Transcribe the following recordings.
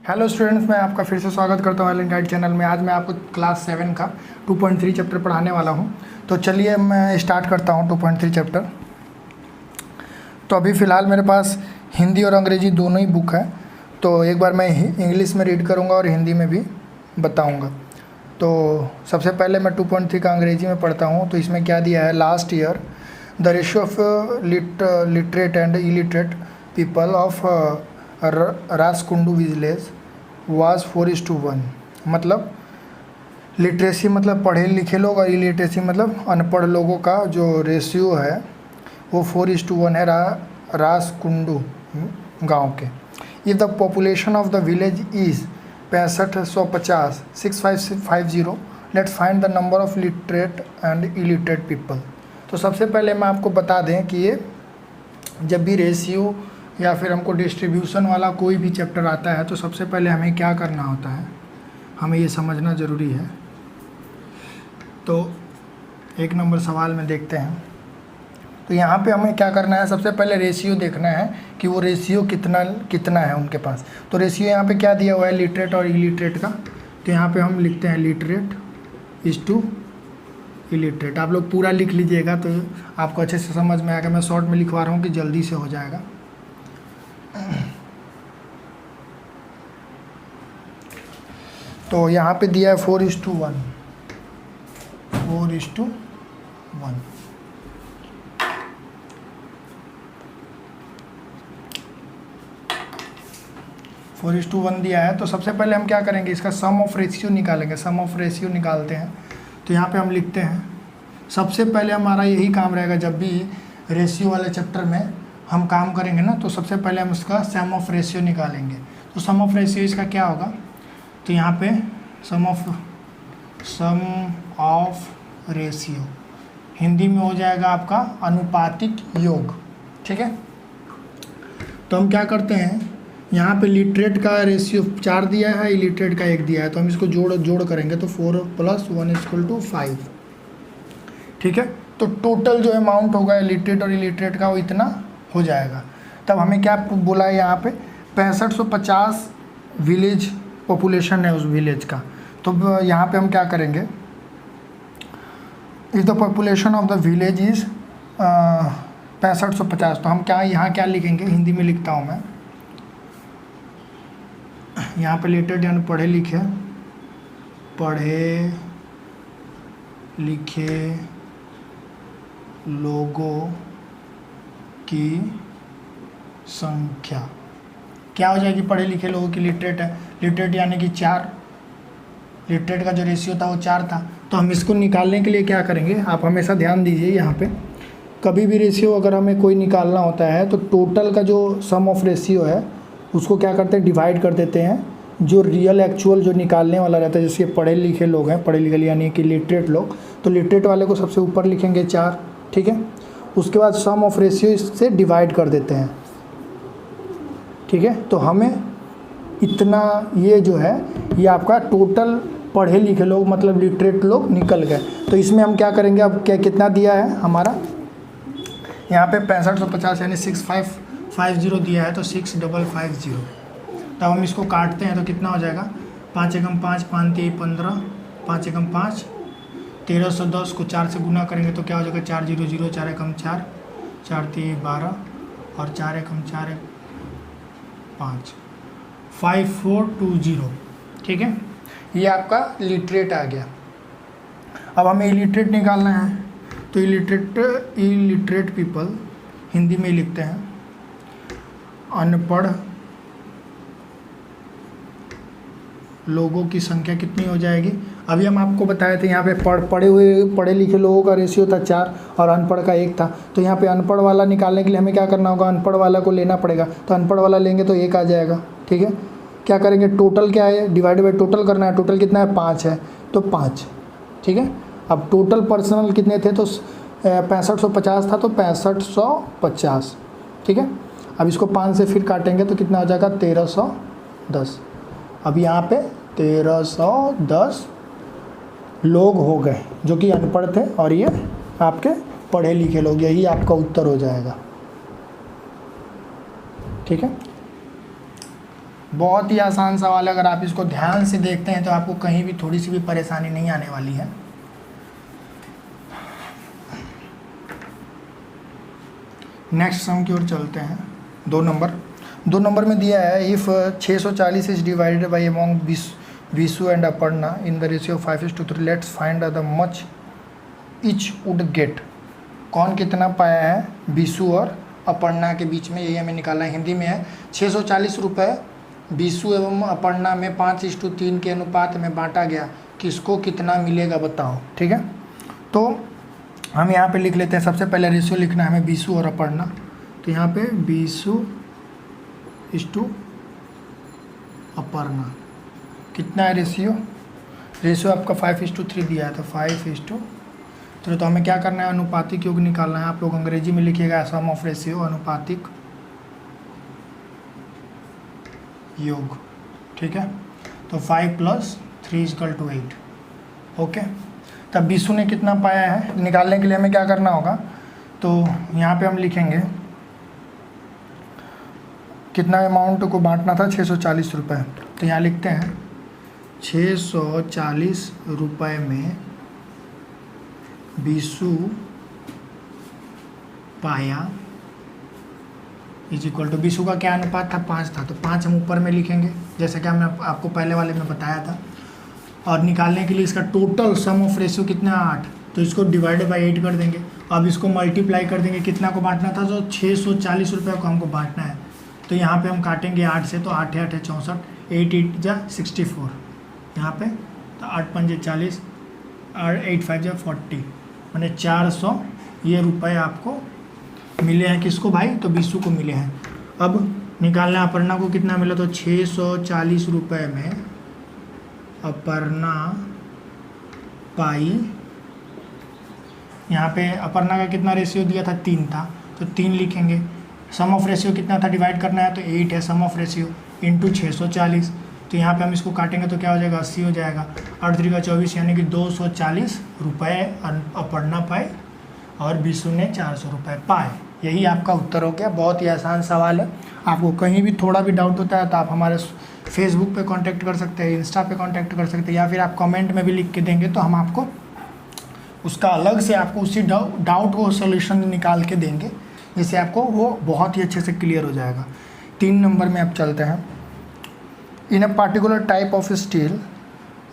Hello students, मैं आपका फिर से स्वागत करता हूँ एलन गाइड चैनल में। आज मैं आपको क्लास 7 का 2.3 चैप्टर पढ़ाने वाला हूँ। तो चलिए मैं स्टार्ट करता हूँ 2.3 चैप्टर। तो अभी फ़िलहाल मेरे पास हिंदी और अंग्रेजी दोनों ही बुक है, तो एक बार मैं इंग्लिश में रीड करूँगा और हिंदी में भी बताऊँगा। तो सबसे पहले मैं 2.3 का अंग्रेजी में पढ़ता हूँ। तो इसमें क्या दिया है, last year the ratio of literate and illiterate people of Raskundu village was 4:1। मतलब लिटरेसी मतलब पढ़े लिखे लोग और इलिटरेसी मतलब अनपढ़ लोगों का जो रेशियो है वो 4:1 है रासकुंडू गांव के। If the population of the village is 6550 6550, let's find the number of literate and illiterate people. तो सबसे पहले मैं आपको बता दें कि ये जब भी रेशियो या फिर हमको डिस्ट्रीब्यूशन वाला कोई भी चैप्टर आता है तो सबसे पहले हमें क्या करना होता है, हमें ये समझना ज़रूरी है। तो एक नंबर सवाल में देखते हैं। तो यहाँ पे हमें क्या करना है, सबसे पहले रेशियो देखना है कि वो रेशियो कितना है उनके पास। तो रेशियो यहाँ पे क्या दिया हुआ है, लिटरेट और इलिटरेट का। तो यहाँ पे हम लिखते हैं लिटरेट इज़ टू इलिटरेट। आप लोग पूरा लिख लीजिएगा तो आपको अच्छे से समझ में आएगा। मैं शॉर्ट में लिखवा रहा हूँ कि जल्दी से हो जाएगा। तो यहाँ पे दिया है 4:1 4:1 4:1 दिया है। तो सबसे पहले हम क्या करेंगे, इसका सम ऑफ रेशियो निकालेंगे। सम ऑफ रेशियो निकालते हैं। तो यहाँ पे हम लिखते हैं, सबसे पहले हमारा यही काम रहेगा जब भी रेशियो वाले चैप्टर में हम काम करेंगे ना, तो सबसे पहले हम इसका सम ऑफ रेशियो निकालेंगे। तो सम ऑफ रेशियो इसका क्या होगा, तो यहाँ पे सम ऑफ रेशियो हिंदी में हो जाएगा आपका अनुपातिक योग। ठीक है। तो हम क्या करते हैं, यहाँ पे लिटरेट का रेशियो 4 दिया है, इलिटरेट का 1 दिया है। तो हम इसको जोड़ करेंगे तो 4 + 1 = 5। ठीक है। तो टोटल जो अमाउंट होगा लिटरेट और इलिटरेट का वो इतना हो जाएगा। तब हमें क्या बोला है यहाँ पे, 6550 विलेज पॉपुलेशन है उस विलेज का। तो यहाँ पे हम क्या करेंगे, if the population of the village is 6550, तो हम यहाँ क्या लिखेंगे, हिंदी में लिखता हूँ मैं। यहाँ पे लिटरेट यानी पढ़े लिखे लोगों की संख्या क्या हो जाएगी, पढ़े लिखे लोगों की लिटरेट है, लिटरेट यानी कि 4, लिटरेट का जो रेशियो था वो 4 था। तो हम इसको निकालने के लिए क्या करेंगे, आप हमेशा ध्यान दीजिए, यहाँ पे कभी भी रेशियो अगर हमें कोई निकालना होता है तो टोटल का जो सम ऑफ रेशियो है उसको क्या करते हैं, डिवाइड कर देते हैं जो रियल एक्चुअल जो निकालने वाला रहता है। जैसे पढ़े लिखे लोग हैं, पढ़े लिखे यानी कि लिटरेट लोग, तो लिटरेट वाले को सबसे ऊपर लिखेंगे 4। ठीक है। उसके बाद सम ऑफ रेशियो इससे डिवाइड कर देते हैं। ठीक है। तो हमें इतना, ये जो है ये आपका टोटल पढ़े लिखे लोग मतलब लिटरेट लोग निकल गए। तो इसमें हम क्या करेंगे, अब क्या कितना दिया है हमारा, यहाँ पे 6550 यानी 6550 दिया है, तो 6550। तब हम इसको काटते हैं तो कितना हो जाएगा, 5 एकम 5 5 3 15, 5 एकम 5 1310 को 4 से गुना करेंगे तो क्या हो जाएगा, 4 0 0, 4 एकम 4, 4 3 12 और 4 एकम 4 5, 5420। ठीक है। ये आपका लिटरेट आ गया। अब हमें इलिटरेट निकालना है। तो इलिटरेट पीपल हिंदी में लिखते हैं अनपढ़ लोगों की संख्या कितनी हो जाएगी। अभी हम आपको बताए थे यहाँ पे पढ़े लिखे लोगों का रेशियो था 4 और अनपढ़ का 1 था। तो यहाँ पे अनपढ़ वाला निकालने के लिए हमें क्या करना होगा, अनपढ़ वाला को लेना पड़ेगा। तो अनपढ़ वाला लेंगे तो 1 आ जाएगा। ठीक है। क्या करेंगे, टोटल क्या है, डिवाइड बाई टोटल करना है। टोटल कितना है, 5 है, तो 5। ठीक है। अब टोटल पर्सनल कितने थे, तो 6550 था, तो 6550। ठीक है। अब इसको 5 से फिर काटेंगे तो कितना हो जाएगा, 1310। अब यहाँ पे 1310 लोग हो गए जो कि अनपढ़ थे और ये आपके पढ़े लिखे लोग। यही आपका उत्तर हो जाएगा। ठीक है। बहुत ही आसान सवाल है, अगर आप इसको ध्यान से देखते हैं तो आपको कहीं भी थोड़ी सी भी परेशानी नहीं आने वाली है। नेक्स्ट सम की ओर चलते हैं। 2 नंबर में दिया है if 640 is divided by among Vishu and Aparna in the ratio 5:3, let's find the much etch would get. कौन कितना पाया है विशु और अपर्णा के बीच में, यही हमें निकालना है। हिंदी में है 640 रुपये विशु एवं अपर्णा में 5:3 के अनुपात में बांटा गया, किसको कितना मिलेगा बताओ। ठीक है, तो हम यहाँ पे लिख लेते हैं। सबसे पहले रेशियो लिखना है हमें विशु और अपर्णा, तो यहाँ पे विशु इस टू अपर्णा कितना है रेशियो आपका 5:3 दिया है, तो 5:3। तो हमें क्या करना है, अनुपातिक योग निकालना है। आप लोग अंग्रेजी में लिखिएगा सम ऑफ रेशियो, अनुपातिक योग। ठीक है, तो 5 + 3 = 8। ओके, तब विशु ने कितना पाया है निकालने के लिए हमें क्या करना होगा, तो यहाँ पे हम लिखेंगे कितना अमाउंट को बांटना था, 640 रुपये। तो यहाँ लिखते हैं 640 रुपये में विशु पाया = विशु का क्या अनुपात था, 5 था, तो 5 हम ऊपर में लिखेंगे जैसे कि हमने आपको पहले वाले में बताया था। और निकालने के लिए इसका टोटल सम ऑफ रेशियो कितना है 8, तो इसको डिवाइड बाई 8 कर देंगे। अब इसको मल्टीप्लाई कर देंगे, कितना को बांटना था, जो 640 रुपये को हमको बांटना है। तो यहाँ पे हम काटेंगे 8 से, तो 8 × 8 = 64, 8 × 8 = 64 यहाँ पे, तो 8 × 5 = 40 और 8 × 5 = 40, मैंने 400 ये रुपए आपको मिले हैं। किसको भाई, तो विशु को मिले हैं। अब निकालना है अपर्णा को कितना मिला, तो 640 रुपये में अपर्णा पाई, यहाँ पे अपर्णा का कितना रेशियो दिया था, 3 था, तो 3 लिखेंगे। सम ऑफ रेशियो कितना था, डिवाइड करना है, तो 8 है सम ऑफ रेशियो इंटू 640। तो यहाँ पे हम इसको काटेंगे तो क्या हो जाएगा, 80 हो जाएगा। 8 × 3 = 24, यानी कि 240 रुपये अपर्णा पाए और विशु ने 400 रुपये पाए। यही आपका उत्तर हो गया। बहुत ही आसान सवाल है। आपको कहीं भी थोड़ा भी डाउट होता है तो आप हमारे फेसबुक पे कांटेक्ट कर सकते हैं, इंस्टा पे कांटेक्ट कर सकते हैं, या फिर आप कमेंट में भी लिख के देंगे तो हम आपको उसका अलग से आपको उसी डाउट को सोल्यूशन निकाल के देंगे, जिससे आपको वो बहुत ही अच्छे से क्लियर हो जाएगा। 3 नंबर में अब चलते हैं। In a particular type of steel,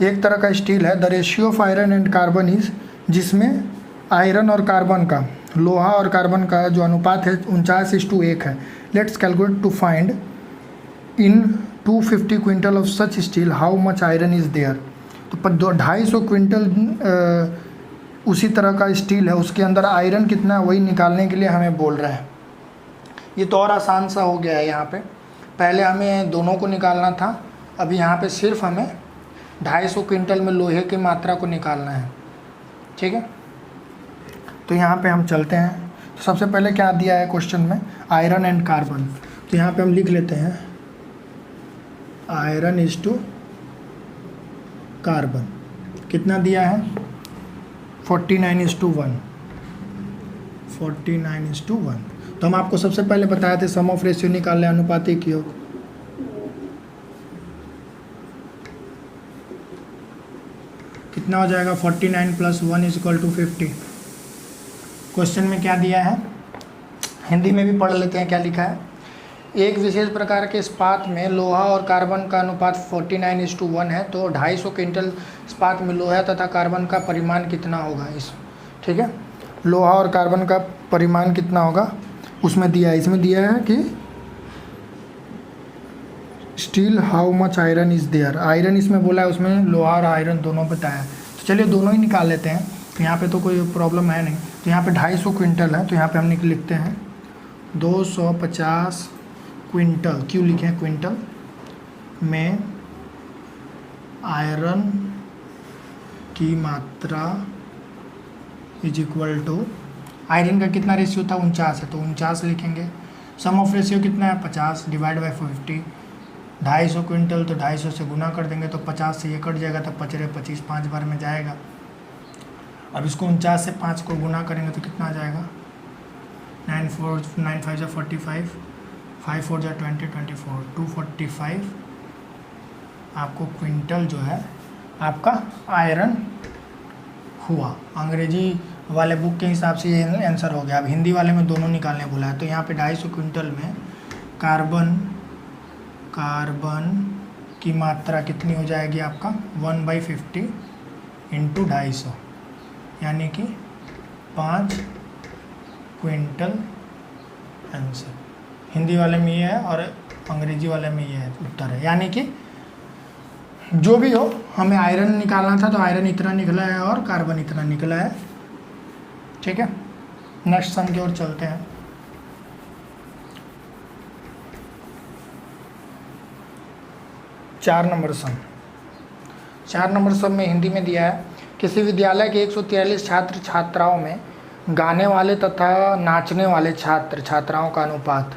एक तरह का स्टील है, the ratio of iron and carbon is, जिसमें आयरन और कार्बन का, लोहा और कार्बन का जो अनुपात है 49:1 है। Let's calculate to find in 250 quintal of such steel how much iron is there. तो 250 क्विंटल उसी तरह का स्टील है, उसके अंदर आयरन कितना है वही निकालने के लिए हमें बोल रहा है। ये तो और आसान सा हो गया है। यहाँ पे पहले हमें दोनों को निकालना था, अभी यहाँ पे सिर्फ हमें 250 क्विंटल में लोहे की मात्रा को निकालना है। ठीक है, तो यहाँ पे हम चलते हैं। तो सबसे पहले क्या दिया है क्वेश्चन में, आयरन एंड कार्बन। तो यहाँ पे हम लिख लेते हैं आयरन इज टू कार्बन, कितना दिया है 49:1, 49:1। तो हम आपको सबसे पहले बताए थे सम ऑफ रेशियो निकालने, अनुपातिक योग। कितना हो जाएगा, 49 + 1 = 50। क्वेश्चन में क्या दिया है, हिंदी में भी पढ़ लेते हैं क्या लिखा है। एक विशेष प्रकार के इस्पात में लोहा और कार्बन का अनुपात 49:1 है, तो 250 क्विंटल इस्पात में लोहा तथा कार्बन का परिमाण कितना होगा इस। ठीक है, लोहा और कार्बन का परिमाण कितना होगा उसमें दिया है। इसमें दिया है कि steel how much iron is there, iron इसमें बोला है, उसमें लोहा और आयरन दोनों बताया है। तो चलिए दोनों ही निकाल लेते हैं, तो यहाँ पे तो कोई प्रॉब्लम है नहीं। तो यहाँ पे 250 क्विंटल है, तो यहाँ पे हम लिखते हैं 250 क्विंटल, क्यों लिखे हैं क्विंटल, में आयरन की मात्रा = आयरन का कितना रेशियो था 49 है, तो 49 लिखेंगे। सम ऑफ रेशियो कितना है 50 डिवाइड बाई 50। 250 क्विंटल तो 250 से गुना कर देंगे तो 50 से ये कट जाएगा, तो 25 5 बार में जाएगा। अब इसको 49 से 5 को गुना करेंगे तो कितना आ जाएगा, 9 5 = 45, 5 4 = 20, 24, 245 आपको क्विंटल जो है आपका आयरन हुआ। अंग्रेजी वाले बुक के हिसाब से ये आंसर हो गया। अब हिंदी वाले में दोनों निकालने बोला है, तो यहाँ पे 250 क्विंटल में कार्बन की मात्रा कितनी हो जाएगी आपका 1/50 इंटू 250, यानी कि 5 क्विंटल आंसर। हिंदी वाले में ये है और अंग्रेजी वाले में ये है उत्तर है। यानी कि जो भी हो, हमें आयरन निकालना था तो आयरन इतना निकला है और कार्बन इतना निकला है। ठीक है, नेक्स्ट सम की ओर चलते हैं। चार नंबर सम में हिंदी में दिया है, किसी विद्यालय के 143 छात्र छात्राओं में गाने वाले तथा नाचने वाले छात्र छात्राओं का अनुपात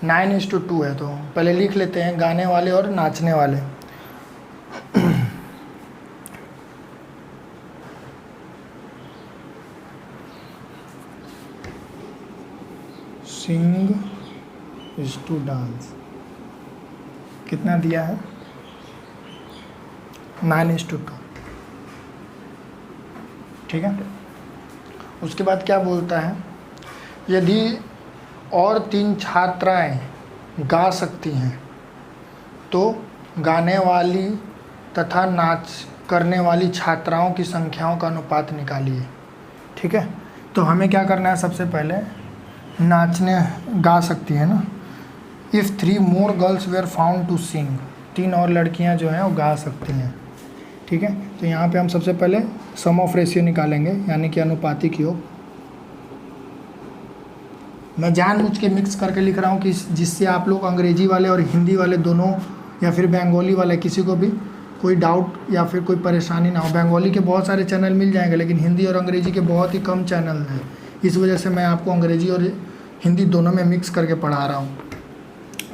9:2 है। तो पहले लिख लेते हैं गाने वाले और नाचने वाले। सिंग इज टू डांस कितना दिया है 9:2। ठीक है, उसके बाद क्या बोलता है, यदि और 3 छात्राएं गा सकती हैं तो गाने वाली तथा नाच करने वाली छात्राओं की संख्याओं का अनुपात निकालिए। ठीक है, तो हमें क्या करना है, सबसे पहले नाचने गा सकती है ना। If 3 more girls were found to sing, 3 और लड़कियां जो हैं वो गा सकती हैं। ठीक है, तो यहाँ पे हम सबसे पहले सम ऑफ रेशियो निकालेंगे, यानी कि अनुपातिक योग। मैं जानबूझ के मिक्स करके लिख रहा हूँ कि जिससे आप लोग अंग्रेजी वाले और हिंदी वाले दोनों या फिर बंगाली वाले किसी को भी कोई डाउट या फिर कोई परेशानी ना हो। बंगाली के बहुत सारे चैनल मिल जाएंगे, लेकिन हिंदी और अंग्रेजी के बहुत ही कम चैनल हैं। इस वजह से मैं आपको अंग्रेजी और हिंदी दोनों में मिक्स करके पढ़ा रहा हूँ।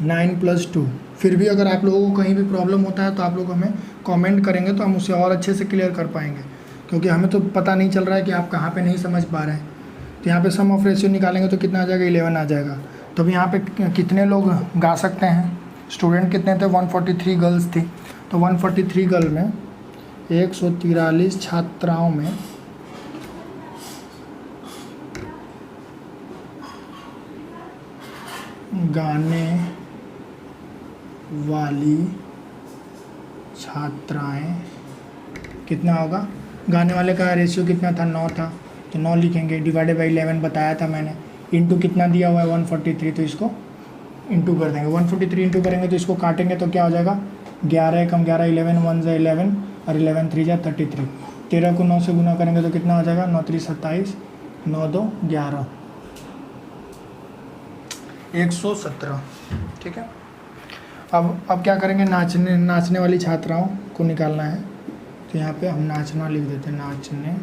9+2। फिर भी अगर आप लोगों को कहीं भी प्रॉब्लम होता है तो आप लोग हमें कमेंट करेंगे तो हम उसे और अच्छे से क्लियर कर पाएंगे, क्योंकि हमें तो पता नहीं चल रहा है कि आप कहाँ पे नहीं समझ पा रहे हैं। तो यहाँ पे सम ऑफ रेशियो निकालेंगे तो कितना आ जाएगा, 11 आ जाएगा। तो अब यहाँ पे कितने लोग गा सकते हैं, स्टूडेंट कितने थे, 143 गर्ल्स थी। तो 143 गर्ल में 143 छात्राओं में गाने वाली छात्राएं कितना होगा, गाने वाले का रेशियो कितना था, 9 था, तो 9 लिखेंगे, डिवाइडेड बाई 11 बताया था मैंने, इंटू कितना दिया हुआ है 143, तो इसको इंटू कर देंगे। 143 इंटू करेंगे तो इसको काटेंगे तो क्या हो जाएगा, 11 कम 11, 11 1 जा 11 और 11 3 जा 33। 13 को 9 से गुना करेंगे तो कितना हो जाएगा, 9 3 27, 9 2 11, 117। ठीक है, अब क्या करेंगे, नाचने वाली छात्राओं को निकालना है। तो यहाँ पे हम नाचना लिख देते हैं, नाचने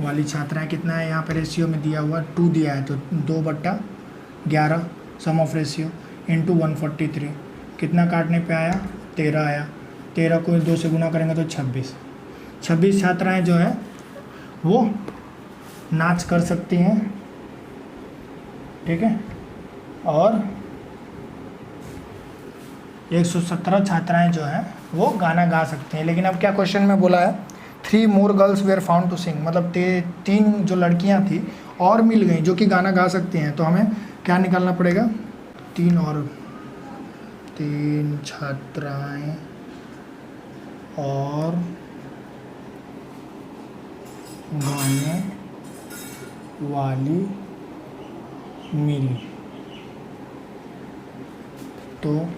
वाली छात्राएं कितना है, यहाँ पे रेशियो में दिया हुआ 2 दिया है, तो 2/11 सम ऑफ रेशियो इंटू 143, कितना काटने पे आया, 13 आया। 13 को 2 से गुना करेंगे तो 26 छात्राएं जो है वो नाच कर सकती हैं। ठीक है, और 117 छात्राएं जो हैं वो गाना गा सकती हैं। लेकिन अब क्या क्वेश्चन में बोला है, 3 more girls were found to sing, मतलब 3 जो लड़कियां थी और मिल गई जो कि गाना गा सकती हैं। तो हमें क्या निकालना पड़ेगा, 3 छात्राएं और गाने वाली मिली, तो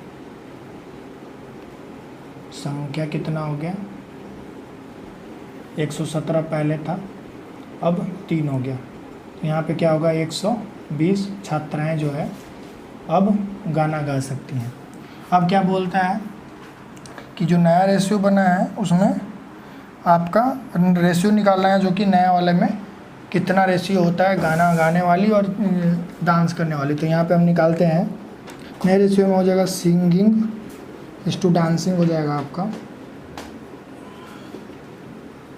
संख्या कितना हो गया, 117 पहले था, अब 3 हो गया। तो यहाँ पे क्या होगा, 120 छात्राएं जो है अब गाना गा सकती हैं। अब क्या बोलता है कि जो नया रेशियो बना है उसमें आपका रेशियो निकालना है, जो कि नया वाले में कितना रेशियो होता है गाना गाने वाली और डांस करने वाली। तो यहाँ पे हम निकालते हैं, नए रेशियो में हो जाएगा सिंगिंग इस टू डांसिंग हो जाएगा आपका,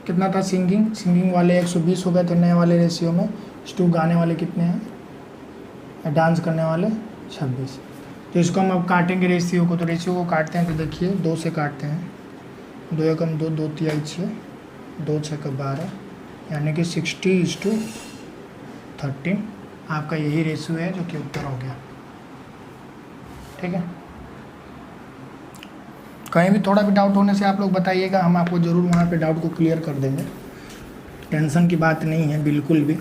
कितना था, सिंगिंग वाले 120 हो गए थे नए वाले रेशियो में, इस टू गाने वाले कितने हैं, डांस करने वाले 26। तो इसको हम अब काटेंगे रेशियो को। तो रेशियो को काटते हैं तो देखिए 2 से काटते हैं, 2 एकम 2, 2 तिहाई 6, 2 छक्का 12, यानी कि 60:13 आपका यही रेशियो है जो कि उत्तर हो गया। ठीक है, कहीं भी थोड़ा भी डाउट होने से आप लोग बताइएगा, हम आपको ज़रूर वहाँ पे डाउट को क्लियर कर देंगे, टेंशन की बात नहीं है बिल्कुल भी।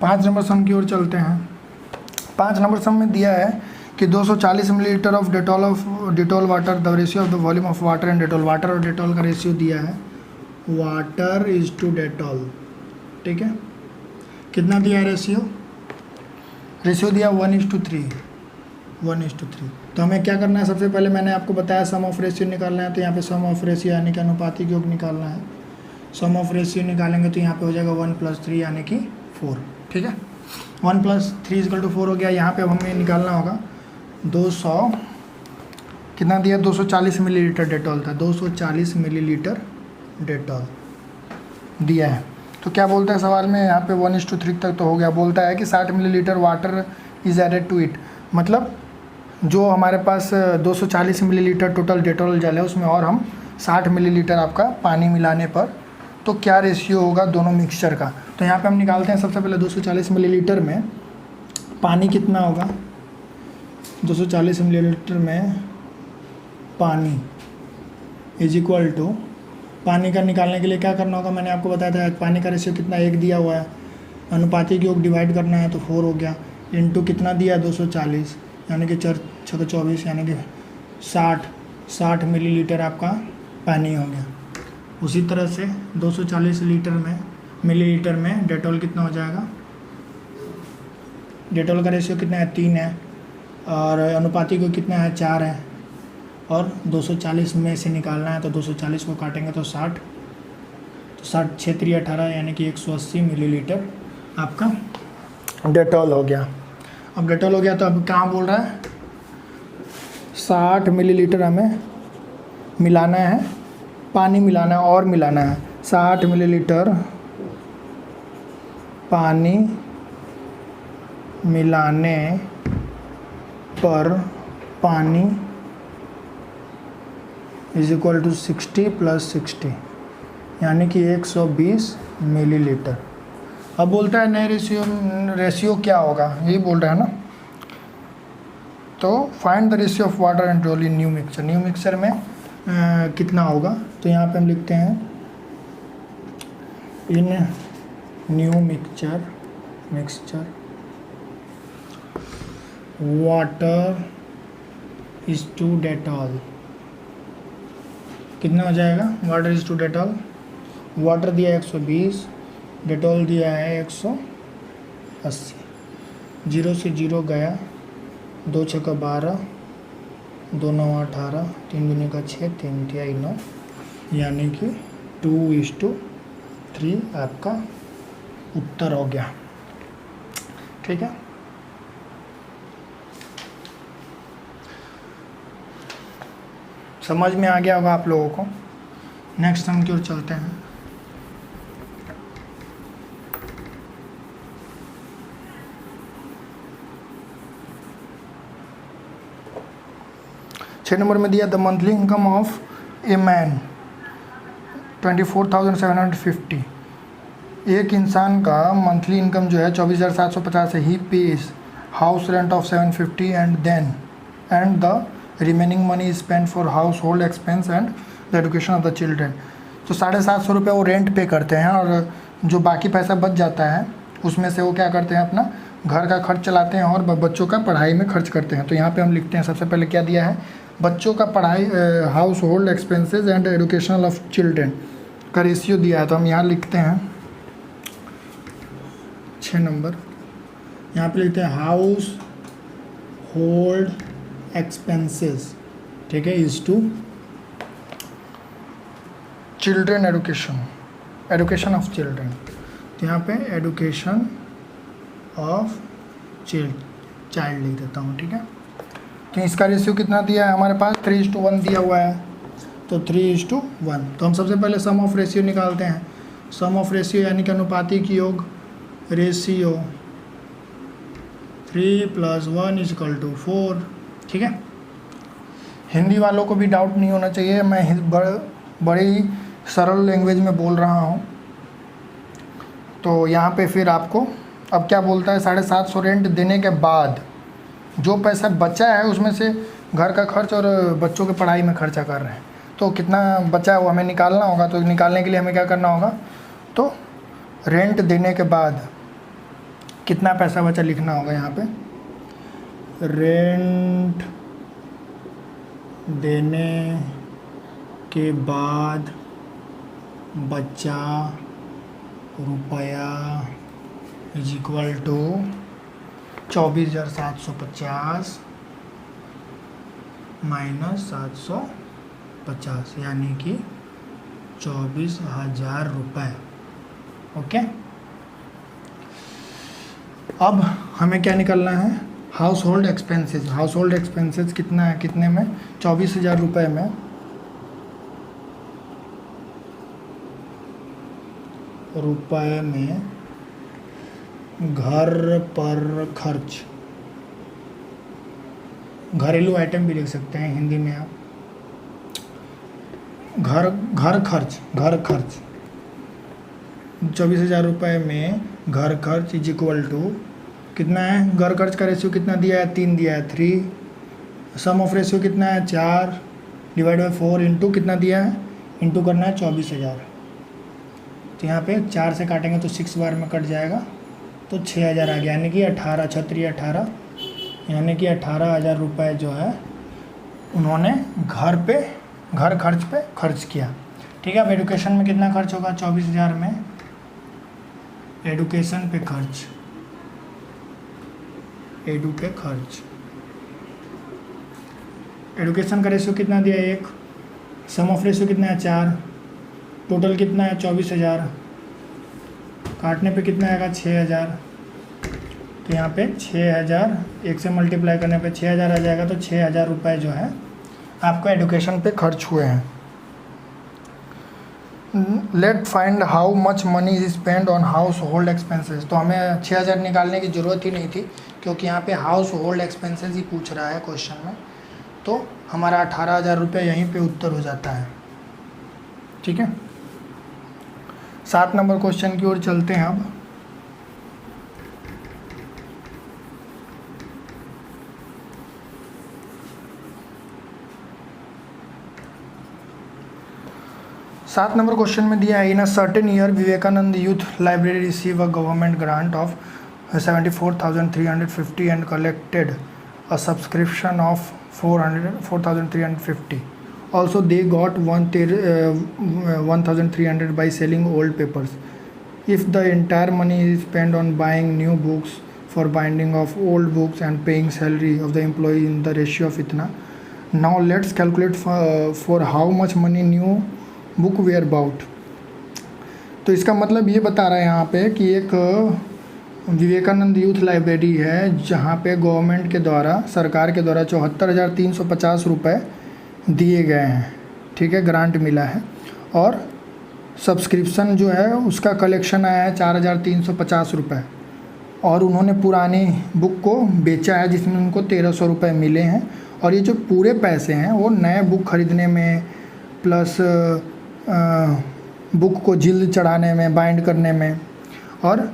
5 नंबर सम की ओर चलते हैं। 5 नंबर सम में दिया है कि 240 millilitre of Dettol water, the ratio of the volume of water and Dettol. Water और डेटॉल का रेशियो दिया है, वाटर इज टू डेटॉल। ठीक है, कितना दिया है रेशियो? रेशियो दिया 1:3, 1:3। तो हमें क्या करना है, सबसे पहले मैंने आपको बताया सम ऑफ रेशियो निकालना है। तो यहाँ पे सम ऑफ रेशियो यानी कि अनुपातिक योग निकालना है। सम ऑफ रेशियो निकालेंगे तो यहाँ पे हो जाएगा 1 + 3 यानी कि 4। ठीक है, 1 + 3 = 4 हो गया। यहाँ पे अब हमें निकालना होगा 200, कितना दिया, 240 मिलीलीटर डेटॉल था, 240 मिलीलीटर डेटॉल दिया है। तो क्या बोलता है सवाल में, यहाँ पे 1:3 तक तो हो गया। बोलता है कि 60 millilitre water is added to it, मतलब जो हमारे पास 240 मिलीलीटर टोटल डेटॉल जल है उसमें और हम 60 मिलीलीटर आपका पानी मिलाने पर तो क्या रेशियो होगा दोनों मिक्सचर का। तो यहाँ पे हम निकालते हैं सबसे पहले 240 मिलीलीटर में पानी कितना होगा। 240 मिलीलीटर में पानी इज इक्वल टू, पानी का निकालने के लिए क्या करना होगा, मैंने आपको बताया था पानी का रेशियो कितना 1 दिया हुआ है, अनुपातिक योग डिवाइड करना है तो 4 हो गया, इंटू कितना दिया 240 यानी कि 4 × 24 यानी कि 60 मिलीलीटर आपका पानी हो गया। उसी तरह से 240 मिलीलीटर में डेटॉल कितना हो जाएगा, डेटॉल का रेशियो कितना है 3 है और अनुपातिक योग कितना है 4 है, और 240 में से निकालना है तो 240 को काटेंगे तो 60, तो 60 6 × 18 यानी कि 180 मिलीलीटर आपका डेटॉल हो गया। अब डेटॉल हो गया तो अब कहाँ बोल रहा है, 60 मिलीलीटर हमें मिलाना है, पानी मिलाना है और मिलाना है। 60 मिलीलीटर पानी मिलाने पर पानी इज इक्वल टू 60 + 60 यानी कि 120 मिलीलीटर। अब बोलता है नए रेशियो क्या होगा, यही बोल रहा है ना। तो find the ratio of water and Dettol in new mixture. New mixture में कितना होगा, तो यहाँ पे हम लिखते हैं in new mixture water is to Dettol. कितना हो जाएगा, water is to Dettol, water दिया है 120, डेटॉल दिया है 180, 0 से 0 गया, 2 × 6 = 12, 2 × 9 = 18, 3 दूनी का 6, 3 तिहाई 9 यानी कि 2:3 आपका उत्तर हो गया। ठीक है, समझ में आ गया होगा आप लोगों को। नेक्स्ट सम की ओर चलते हैं। छः नंबर में दिया the monthly income of a man 24,750। एक इंसान का मंथली इनकम जो है 24,750 है। He pays house rent of 750 and the remaining money spend for household expense and the education of the children. तो 750 रुपये वो रेंट पे करते हैं और जो बाकी पैसा बच जाता है उसमें से वो क्या करते हैं, अपना घर का खर्च चलाते हैं और बच्चों का पढ़ाई में खर्च करते हैं। तो यहाँ पे हम लिखते हैं सबसे पहले क्या दिया है, बच्चों का पढ़ाई, house hold expenses and educational of children का रेशियो दिया है। तो हम यहाँ लिखते हैं 6 नंबर, यहाँ पे लिखते हैं हाउस होल्ड एक्सपेंसेस, ठीक है, is to children education of children. तो यहाँ पे एजुकेशन ऑफ चाइल्ड लिख देता हूँ। ठीक है, तो इसका रेशियो कितना दिया है हमारे पास, 3:1 दिया हुआ है। तो 3:1। तो हम सबसे पहले सम ऑफ रेशियो निकालते हैं। सम ऑफ रेशियो यानी कि अनुपातिक योग, रेशियो 3 + 1 = 4। ठीक है, हिंदी वालों को भी डाउट नहीं होना चाहिए, मैं बड़ी सरल लैंग्वेज में बोल रहा हूँ। तो यहाँ पे फिर आपको अब क्या बोलता है, 750 रेंट देने के बाद जो पैसा बचा है उसमें से घर का खर्च और बच्चों की पढ़ाई में खर्चा कर रहे हैं, तो कितना बचा है वो हमें निकालना होगा। तो निकालने के लिए हमें क्या करना होगा, तो रेंट देने के बाद कितना पैसा बचा लिखना होगा यहाँ पे। रेंट देने के बाद बचा रुपया = 24,750 - 750 यानी कि 24,000 रुपये। ओके, अब हमें क्या निकालना है, house hold expenses. House hold expenses कितना है, कितने में, 24,000 रुपये में घर पर खर्च, घरेलू आइटम भी लिख सकते हैं हिंदी में आप, घर खर्च 24,000 रुपये में घर खर्च = कितना है, घर खर्च का रेशियो कितना दिया है, 3 दिया है, 3। सम ऑफ रेशियो कितना है, 4 / 4 इंटू कितना दिया है, इंटू करना है 24,000। तो यहाँ पे 4 से काटेंगे तो 6 बार में कट जाएगा, तो 6,000 आ गया, यानी कि 18 छत्रीय 18, यानी कि 18,000 रुपये जो है उन्होंने घर खर्च पे खर्च किया। ठीक है, अब एडुकेशन में कितना खर्च होगा, 24,000 में एडुकेशन पे खर्च, एडुकेशन का रेशियो कितना दिया है, 1। सम ऑफ रेशियो कितना है, 4। टोटल कितना है, 24,000। काटने पे कितना आएगा, 6,000। तो यहाँ पे 6,000 1 से मल्टीप्लाई करने पे 6,000 आ जाएगा। तो 6,000 रुपये जो है आपको एडुकेशन पे खर्च हुए हैं। Let find how much money is spend on house hold expenses. तो हमें 6,000 निकालने की ज़रूरत ही नहीं थी, क्योंकि यहाँ पे हाउस होल्ड एक्सपेंसेस ही पूछ रहा है क्वेश्चन में। तो हमारा 18,000 रुपये यहीं पे उत्तर हो जाता है। ठीक है, 7 नंबर क्वेश्चन की ओर चलते हैं अब। सात नंबर क्वेश्चन में दिया है, in a certain year Vivekananda youth library receive a government grant of 74,350 and collected a subscription of 4,350. Also they got 1,300 by selling old papers. If the entire money is spent on buying new books for binding of old books and paying salary of the employee in the ratio of itna. Now let's calculate for how much money new book were bought. तो इसका मतलब ये बता रहा है यहाँ पे कि एक विवेकानंद यूथ लाइब्रेरी है जहाँ पे गवर्नमेंट के द्वारा, सरकार के द्वारा 74,350 रुपये दिए गए हैं। ठीक है, ग्रांट मिला है, और सब्सक्रिप्शन जो है उसका कलेक्शन आया है 4,350 रुपये, और उन्होंने पुरानी बुक को बेचा है जिसमें उनको 1,300 रुपये मिले हैं। और ये जो पूरे पैसे हैं वो नए बुक खरीदने में, प्लस बुक को जिल्द चढ़ाने में, बाइंड करने में, और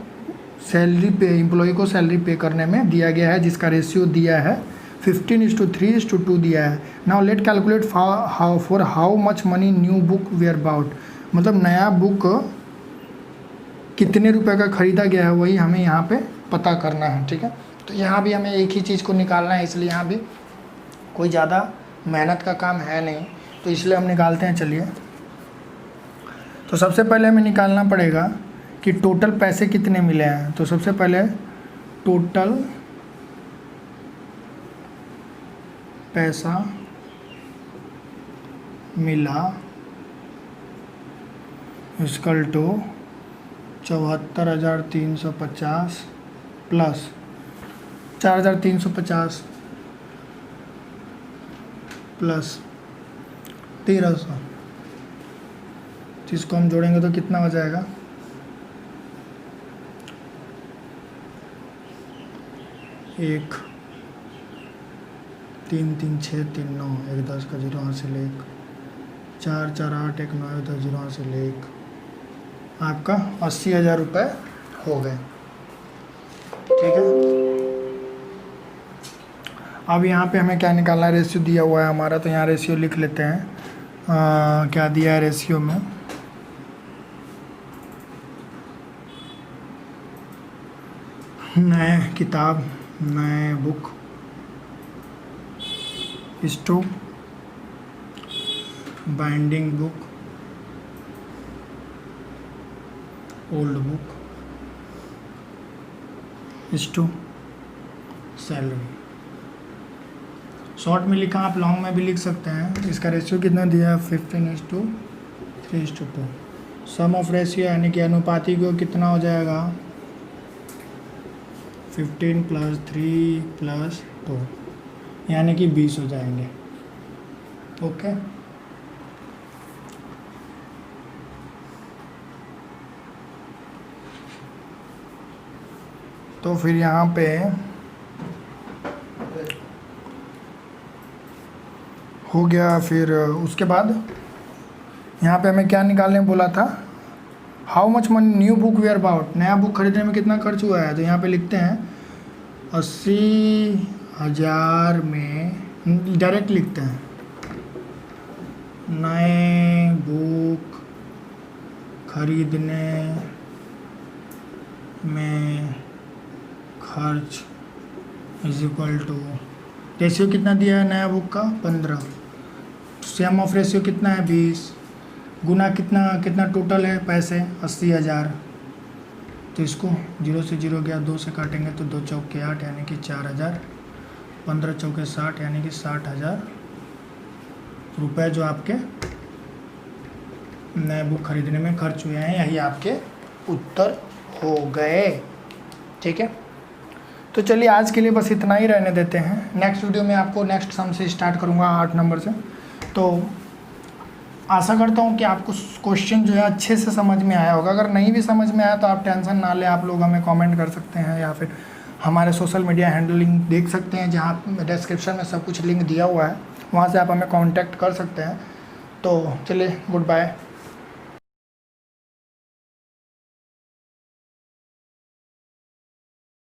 सैलरी पे, एम्प्लॉय को सैलरी पे करने में दिया गया है, जिसका रेशियो दिया है 15:3:2 दिया है। Now let calculate for how much money new book were bought. मतलब नया बुक कितने रुपए का ख़रीदा गया है वही हमें यहाँ पे पता करना है। ठीक है, तो यहाँ भी हमें एक ही चीज़ को निकालना है, इसलिए यहाँ भी कोई ज़्यादा मेहनत का काम है नहीं, तो इसलिए हम निकालते हैं। चलिए, तो सबसे पहले हमें निकालना पड़ेगा कि टोटल पैसे कितने मिले हैं। तो सबसे पहले टोटल पैसा मिला इक्वल टू 74,350 प्लस 4,350 प्लस 1,300। इसको हम जोड़ेंगे तो कितना हो जाएगा, 1 3 3 6 3 9 1 10 का 0 हासिल 1 4 4 8 1 9 10 0 हासिल 1। आपका 80,000 रुपये हो गए। ठीक है, अब यहाँ पे हमें क्या निकालना है, रेशियो दिया हुआ है हमारा, तो यहाँ रेशियो लिख लेते हैं। क्या दिया है रेशियो में, नए किताब, नए book, stove, binding book, old book, stove, salary. Short में लिखा, आप लॉन्ग में भी लिख सकते हैं। इसका रेशियो कितना दिया है, 15:3:2। सम ऑफ रेशियो यानी कि अनुपाती को कितना हो जाएगा, 15 + 3 + 2 यानी कि 20 हो जाएंगे। ओके, तो फिर यहाँ पे हो गया। फिर उसके बाद यहाँ पे हमें क्या निकालने बोला था, how much money new book were about, नया बुक खरीदने में कितना खर्च हुआ है। तो यहाँ पे लिखते हैं 80,000 में, डायरेक्ट लिखते हैं नए बुक खरीदने में खर्च = रेशियो कितना दिया है नया बुक का, 15। सम ऑफ रेशियो कितना है, 20, गुना कितना टोटल है पैसे, 80,000। तो इसको 0 से 0 गया, 2 से काटेंगे तो 2 चौके 8 यानी कि 4,000, 15 चौके 60 यानी कि 60,000 रुपये जो आपके नए बुक खरीदने में खर्च हुए हैं। यही आपके उत्तर हो गए। ठीक है, तो चलिए आज के लिए बस इतना ही रहने देते हैं। नेक्स्ट वीडियो में आपको नेक्स्ट सम से स्टार्ट करूँगा 8 नंबर से। तो आशा करता हूँ कि आपको क्वेश्चन जो है अच्छे से समझ में आया होगा। अगर नहीं भी समझ में आया तो आप टेंशन ना लें, आप लोग हमें कमेंट कर सकते हैं या फिर हमारे सोशल मीडिया हैंडल लिंक देख सकते हैं, जहाँ डिस्क्रिप्शन में सब कुछ लिंक दिया हुआ है, वहाँ से आप हमें कांटेक्ट कर सकते हैं। तो चलिए, गुड बाय।